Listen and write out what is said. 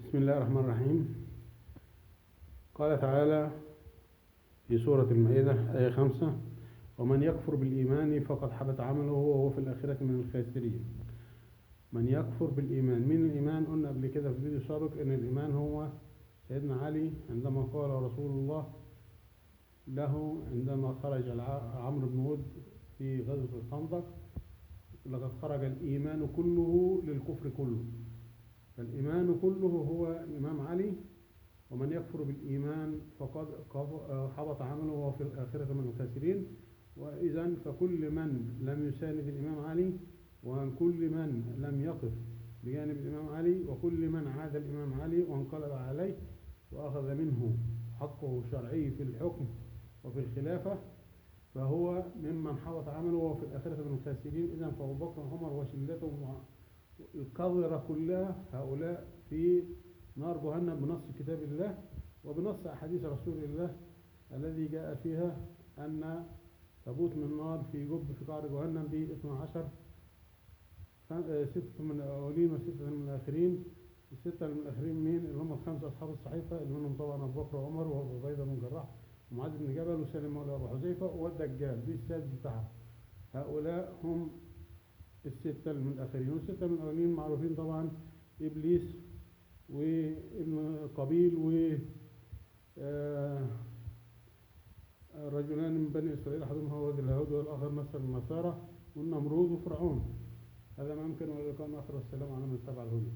بسم الله الرحمن الرحيم. قال تعالى في سورة المائدة آية 5: ومن يكفر بالإيمان فقد حبط عمله وهو في الآخرة من الخاسرين. من يكفر بالإيمان، من الإيمان قلنا قبل كده في فيديو سابق إن الإيمان هو سيدنا علي عندما قال رسول الله له عندما خرج عمرو بن ود في غزوة الخندق: لقد خرج الإيمان كله للكفر كله. فالإيمان كله هو الإمام علي. ومن يكفر بالإيمان فقد حبط عمله وهو في الآخرة من الخاسرين. وإذن فكل من لم يساند الإمام علي، وكل من لم يقف بجانب الإمام علي، وكل من عاد الإمام علي وانقلب عليه وأخذ منه حقه الشرعي في الحكم وفي الخلافة، فهو ممن حبط عمله وهو في الآخرة من الخاسرين. إذن فأبو بكر وعمر وشلتهم القذرة كلها هؤلاء في نار جهنم بنص كتاب الله وبنص أحاديث رسول الله الذي جاء فيها أن تابوت من نار في قعر جهنم به 12، 6 من الأولين و6 من الآخرين. ال6 من الآخرين مين؟ اللي هم ال5 أصحاب الصحيفة، اللي منهم طبعا أبو بكر وعمر وأبو عبيدة بن جراح ومعاذ بن جبل وسالم مولى أبو حذيفة والدجال، دي السادس بتاعهم. هؤلاء هم ال6 من الآخرين. وال6 من الأولين معروفين طبعا: إبليس وابن قابيل رجلان من بني إسرائيل، أحدهم هو اليهود والآخر نصر النصارى، والنمرود وفرعون. هذا ما يمكن، ولقاء آخر، والسلام على من اتبع الهدى.